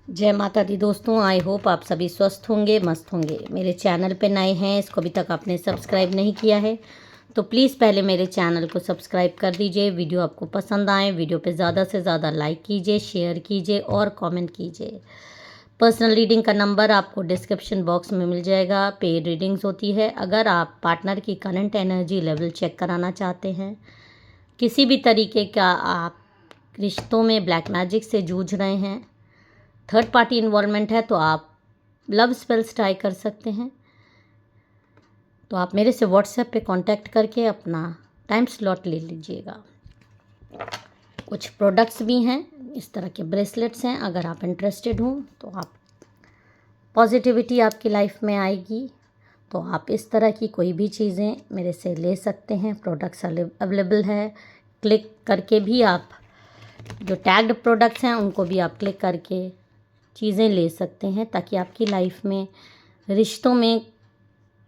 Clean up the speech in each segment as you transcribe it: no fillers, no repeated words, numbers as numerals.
जय माता दी दोस्तों, आई होप आप सभी स्वस्थ होंगे, मस्त होंगे। मेरे चैनल पे नए हैं, इसको अभी तक आपने सब्सक्राइब नहीं किया है तो प्लीज़ पहले मेरे चैनल को सब्सक्राइब कर दीजिए। वीडियो आपको पसंद आए, वीडियो पे ज़्यादा से ज़्यादा लाइक कीजिए, शेयर कीजिए और कमेंट कीजिए। पर्सनल रीडिंग का नंबर आपको डिस्क्रिप्शन बॉक्स में मिल जाएगा। पेड रीडिंग्स होती है। अगर आप पार्टनर की करंट एनर्जी लेवल चेक कराना चाहते हैं, किसी भी तरीके का आप रिश्तों में ब्लैक मैजिक से जूझ रहे हैं, थर्ड पार्टी इन्वॉल्वमेंट है, तो आप लव स्पेल्स ट्राई कर सकते हैं। तो आप मेरे से व्हाट्सएप पे कांटेक्ट करके अपना टाइम स्लॉट ले लीजिएगा। कुछ प्रोडक्ट्स भी हैं, इस तरह के ब्रेसलेट्स हैं। अगर आप इंटरेस्टेड हो तो आप पॉजिटिविटी आपकी लाइफ में आएगी, तो आप इस तरह की कोई भी चीज़ें मेरे से ले सकते हैं। प्रोडक्ट्स अवेलेबल है। क्लिक करके भी आप जो टैग्ड प्रोडक्ट्स हैं उनको भी आप क्लिक करके चीज़ें ले सकते हैं, ताकि आपकी लाइफ में रिश्तों में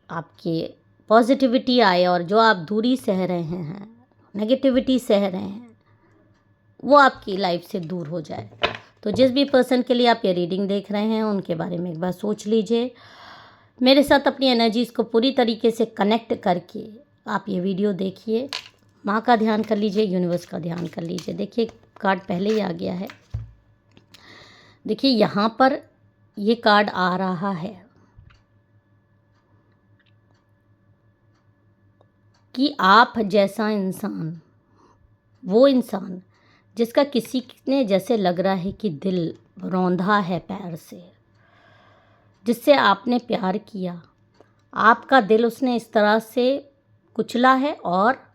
आपके पॉजिटिविटी आए और जो आप दूरी सह रहे हैं, नेगेटिविटी सह रहे हैं, वो आपकी लाइफ से दूर हो जाए। तो जिस भी पर्सन के लिए आप ये रीडिंग देख रहे हैं उनके बारे में एक बार सोच लीजिए। मेरे साथ अपनी एनर्जीज़ को पूरी तरीके से कनेक्ट करके आप ये वीडियो देखिए। माँ का ध्यान कर लीजिए, यूनिवर्स का ध्यान कर लीजिए। देखिए कार्ड पहले ही आ गया है। देखिए यहाँ पर ये कार्ड आ रहा है कि आप जैसा इंसान, वो इंसान जिसका किसी ने जैसे लग रहा है कि दिल रौंधा है पैर से, जिससे आपने प्यार किया, आपका दिल उसने इस तरह से कुचला है और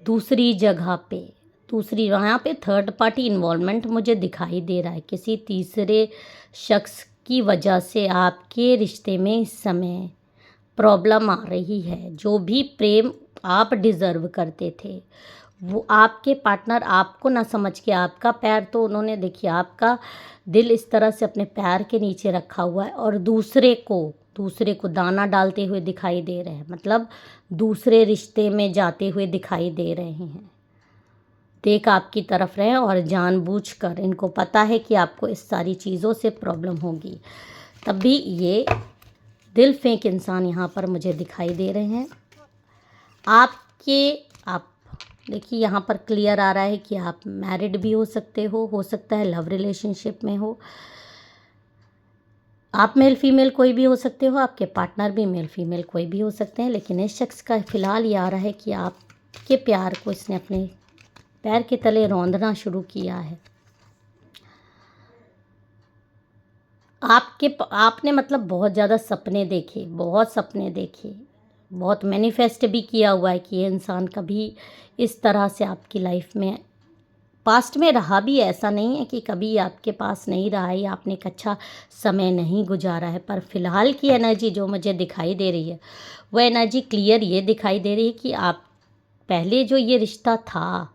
दूसरी जगह पे, दूसरी वहाँ पे थर्ड पार्टी इन्वॉल्वमेंट मुझे दिखाई दे रहा है। किसी तीसरे शख्स की वजह से आपके रिश्ते में इस समय प्रॉब्लम आ रही है। जो भी प्रेम आप डिज़र्व करते थे, वो आपके पार्टनर आपको ना समझ के, आपका पैर तो उन्होंने, देखिए आपका दिल इस तरह से अपने पैर के नीचे रखा हुआ है और दूसरे को दाना डालते हुए दिखाई दे रहे हैं। मतलब दूसरे रिश्ते में जाते हुए दिखाई दे रहे हैं। देख आपकी तरफ रहे और जानबूझकर, इनको पता है कि आपको इस सारी चीज़ों से प्रॉब्लम होगी, तब भी ये दिल फेंक इंसान यहाँ पर मुझे दिखाई दे रहे हैं। आप देखिए यहाँ पर क्लियर आ रहा है कि आप मैरिड भी हो सकता है लव रिलेशनशिप में हो। आप मेल फीमेल कोई भी हो सकते हो, आपके पार्टनर भी मेल फीमेल कोई भी हो सकते हैं। लेकिन इस शख्स का फ़िलहाल ये आ रहा है कि आपके प्यार को इसने अपने पैर के तले रौंदना शुरू किया है। आपने मतलब बहुत ज़्यादा सपने देखे, बहुत मैनिफेस्ट भी किया हुआ है कि ये इंसान कभी इस तरह से आपकी लाइफ में पास्ट में रहा भी। ऐसा नहीं है कि कभी आपके पास नहीं रहा है या आपने एक अच्छा समय नहीं गुजारा है, पर फ़िलहाल की एनर्जी जो मुझे दिखाई दे रही है, वो एनर्जी क्लियर ये दिखाई दे रही है कि आप पहले जो ये रिश्ता था,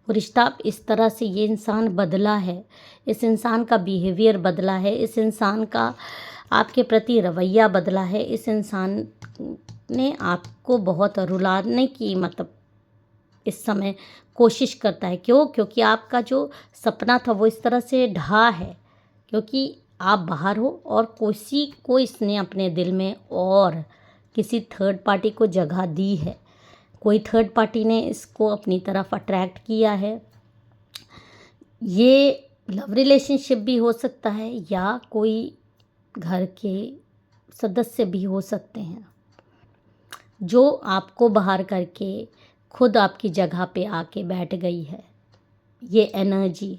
वो रिश्ता अब इस तरह से, ये इंसान बदला है, इस इंसान का बिहेवियर बदला है, इस इंसान का आपके प्रति रवैया बदला है, इस इंसान ने आपको बहुत रुलाने की मतलब इस समय कोशिश करता है। क्योंकि आपका जो सपना था वो इस तरह से ढहा है, क्योंकि आप बाहर हो और किसी को इसने अपने दिल में और किसी थर्ड पार्टी को जगह दी है। कोई थर्ड पार्टी ने इसको अपनी तरफ अट्रैक्ट किया है। ये लव रिलेशनशिप भी हो सकता है या कोई घर के सदस्य भी हो सकते हैं, जो आपको बाहर करके खुद आपकी जगह पे आके बैठ गई है। ये एनर्जी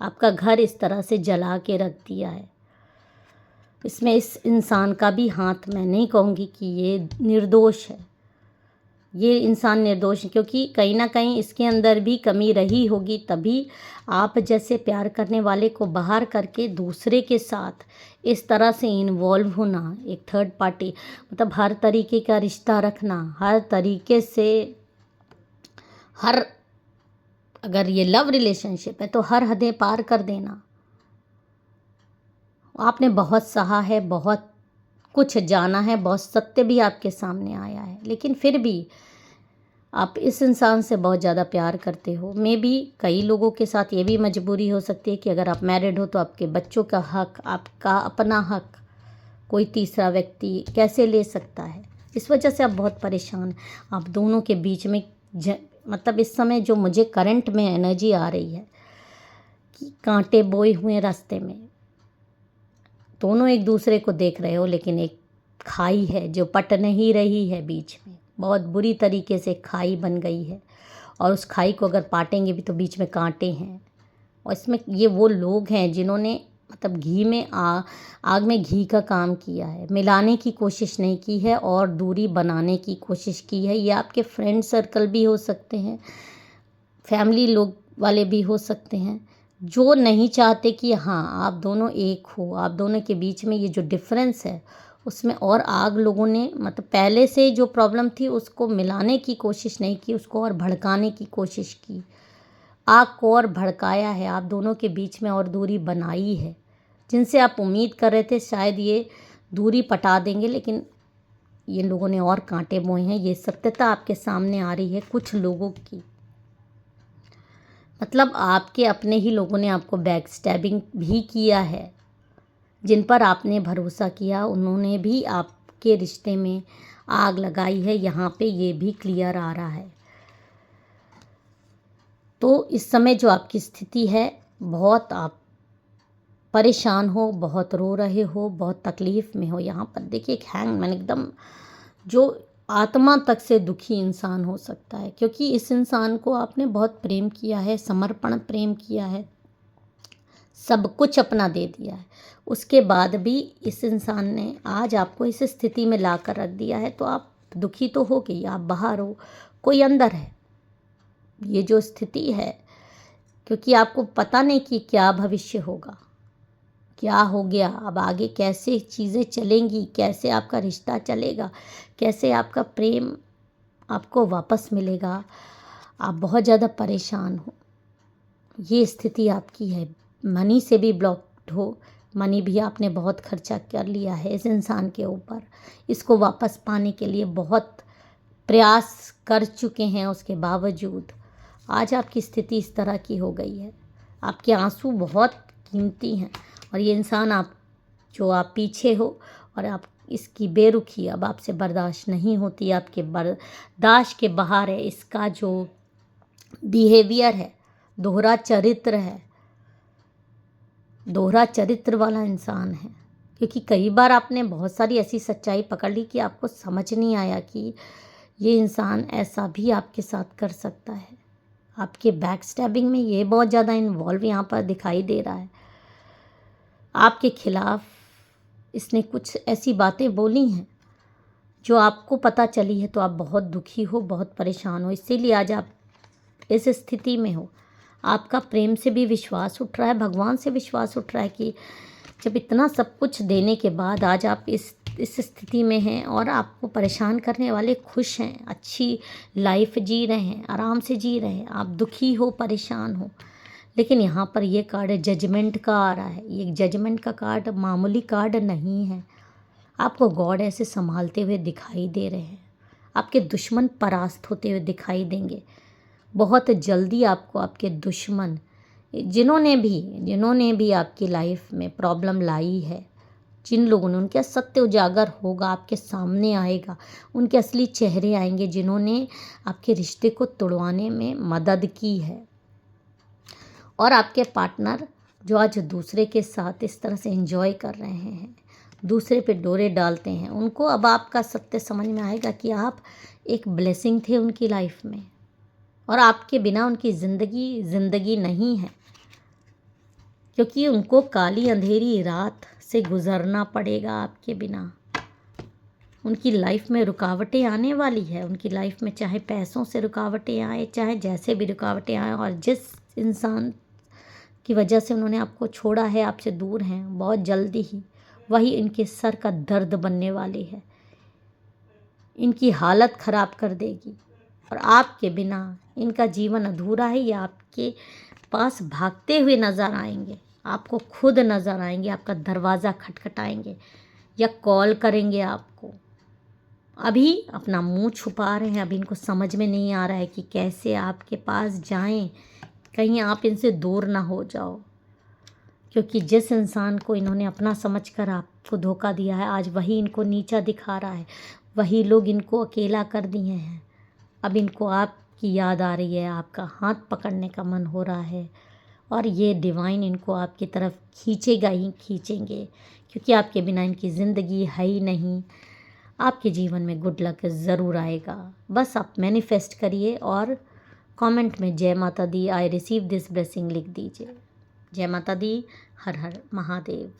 आपका घर इस तरह से जला के रख दिया है। इसमें इस इंसान का भी हाथ, मैं नहीं कहूँगी कि ये निर्दोष है, ये इंसान निर्दोष है, क्योंकि कहीं ना कहीं इसके अंदर भी कमी रही होगी, तभी आप जैसे प्यार करने वाले को बाहर करके दूसरे के साथ इस तरह से इन्वॉल्व होना, एक थर्ड पार्टी, मतलब हर तरीके का रिश्ता रखना, हर तरीके से, अगर ये लव रिलेशनशिप है तो हर हदें पार कर देना। आपने बहुत सहा है, बहुत कुछ जाना है, बहुत सत्य भी आपके सामने आया है, लेकिन फिर भी आप इस इंसान से बहुत ज़्यादा प्यार करते हो। मे बी कई लोगों के साथ ये भी मजबूरी हो सकती है कि अगर आप मैरिड हो तो आपके बच्चों का हक, आपका अपना हक कोई तीसरा व्यक्ति कैसे ले सकता है। इस वजह से आप बहुत परेशान हैं। आप दोनों के बीच में मतलब इस समय जो मुझे करंट में एनर्जी आ रही है कि कांटे बोए हुए रास्ते में, दोनों एक दूसरे को देख रहे हो, लेकिन एक खाई है जो पट नहीं रही है बीच में, बहुत बुरी तरीके से खाई बन गई है। और उस खाई को अगर पाटेंगे भी तो बीच में कांटे हैं। और इसमें ये वो लोग हैं जिन्होंने मतलब घी में आग में घी का काम किया है, मिलाने की कोशिश नहीं की है और दूरी बनाने की कोशिश की है। ये आपके फ्रेंड सर्कल भी हो सकते हैं, फैमिली लोग वाले भी हो सकते हैं, जो नहीं चाहते कि हाँ आप दोनों एक हो। आप दोनों के बीच में ये जो डिफरेंस है उसमें और आग लोगों ने मतलब पहले से जो प्रॉब्लम थी उसको मिलाने की कोशिश नहीं की, उसको और भड़काने की कोशिश की, आग को और भड़काया है, आप दोनों के बीच में और दूरी बनाई है। जिनसे आप उम्मीद कर रहे थे शायद ये दूरी पटा देंगे, लेकिन ये लोगों ने और कांटे बोए हैं। ये सत्यता आपके सामने आ रही है कुछ लोगों की। मतलब आपके अपने ही लोगों ने आपको बैक स्टैबिंग भी किया है। जिन पर आपने भरोसा किया उन्होंने भी आपके रिश्ते में आग लगाई है। यहाँ पे ये भी क्लियर आ रहा है। तो इस समय जो आपकी स्थिति है, बहुत आप परेशान हो, बहुत रो रहे हो, बहुत तकलीफ़ में हो। यहाँ पर देखिए एक हैंगमैन एकदम जो आत्मा तक से दुखी इंसान हो सकता है, क्योंकि इस इंसान को आपने बहुत प्रेम किया है, समर्पण प्रेम किया है, सब कुछ अपना दे दिया है। उसके बाद भी इस इंसान ने आज आपको इस स्थिति में ला कर रख दिया है, तो आप दुखी तो हो गई। आप बाहर हो, कोई अंदर है। ये जो स्थिति है, क्योंकि आपको पता नहीं कि क्या भविष्य होगा, क्या हो गया, अब आगे कैसे चीज़ें चलेंगी, कैसे आपका रिश्ता चलेगा, कैसे आपका प्रेम आपको वापस मिलेगा। आप बहुत ज़्यादा परेशान हो। ये स्थिति आपकी है। मनी से भी ब्लॉक्ड हो, मनी भी आपने बहुत खर्चा कर लिया है इस इंसान के ऊपर। इसको वापस पाने के लिए बहुत प्रयास कर चुके हैं, उसके बावजूद आज आपकी स्थिति इस तरह की हो गई है। आपके आंसू बहुत कीमती हैं और ये इंसान आप पीछे हो और आप इसकी बेरुखी अब आपसे बर्दाश्त नहीं होती, आपके बर्दाश्त के बाहर है। इसका जो बिहेवियर है, दोहरा चरित्र है, दोहरा चरित्र वाला इंसान है। क्योंकि कई बार आपने बहुत सारी ऐसी सच्चाई पकड़ ली कि आपको समझ नहीं आया कि ये इंसान ऐसा भी आपके साथ कर सकता है। आपके बैक स्टैबिंग में ये बहुत ज़्यादा इन्वॉल्व यहाँ पर दिखाई दे रहा है। आपके खिलाफ इसने कुछ ऐसी बातें बोली हैं जो आपको पता चली है, तो आप बहुत दुखी हो, बहुत परेशान हो। इसीलिए आज आप इस स्थिति में हो। आपका प्रेम से भी विश्वास उठ रहा है, भगवान से विश्वास उठ रहा है कि जब इतना सब कुछ देने के बाद आज आप इस स्थिति में हैं और आपको परेशान करने वाले खुश हैं, अच्छी लाइफ जी रहे हैं, आराम से जी रहे हैं। आप दुखी हो, परेशान हो, लेकिन यहाँ पर ये कार्ड जजमेंट का आ रहा है। ये जजमेंट का कार्ड मामूली कार्ड नहीं है। आपको गॉड ऐसे संभालते हुए दिखाई दे रहे हैं। आपके दुश्मन परास्त होते हुए दिखाई देंगे। बहुत जल्दी आपको आपके दुश्मन जिन्होंने भी आपकी लाइफ में प्रॉब्लम लाई है, जिन लोगों ने, उनका सत्य उजागर होगा, आपके सामने आएगा। उनके असली चेहरे आएंगे जिन्होंने आपके रिश्ते को तोड़वाने में मदद की है। और आपके पार्टनर जो आज दूसरे के साथ इस तरह से एंजॉय कर रहे हैं, दूसरे पे डोरे डालते हैं, उनको अब आपका सत्य समझ में आएगा कि आप एक ब्लेसिंग थे उनकी लाइफ में और आपके बिना उनकी ज़िंदगी नहीं है। क्योंकि उनको काली अंधेरी रात से गुज़रना पड़ेगा आपके बिना। उनकी लाइफ में रुकावटें आने वाली है। उनकी लाइफ में चाहे पैसों से रुकावटें आए, चाहे जैसे भी रुकावटें आए, और जिस इंसान की वजह से उन्होंने आपको छोड़ा है, आपसे दूर हैं, बहुत जल्दी ही वही इनके सर का दर्द बनने वाली है। इनकी हालत ख़राब कर देगी और आपके बिना इनका जीवन अधूरा है। या आपके पास भागते हुए नज़र आएंगे, आपको खुद नज़र आएंगे, आपका दरवाज़ा खटखटाएंगे या कॉल करेंगे आपको। अभी अपना मुंह छुपा रहे हैं, अभी इनको समझ में नहीं आ रहा है कि कैसे आपके पास जाएं, कहीं आप इनसे दूर ना हो जाओ। क्योंकि जिस इंसान को इन्होंने अपना समझकर आपको धोखा दिया है, आज वही इनको नीचा दिखा रहा है, वही लोग इनको अकेला कर दिए हैं। अब इनको आपकी याद आ रही है, आपका हाथ पकड़ने का मन हो रहा है, और ये डिवाइन इनको आपकी तरफ खींचेगा ही खींचेंगे, क्योंकि आपके बिना इनकी ज़िंदगी है ही नहीं। आपके जीवन में गुड लक ज़रूर आएगा। बस आप मैनिफेस्ट करिए और कमेंट में जय माता दी, आई रिसीव दिस ब्लेसिंग लिख दीजिए। जय माता दी। हर हर महादेव।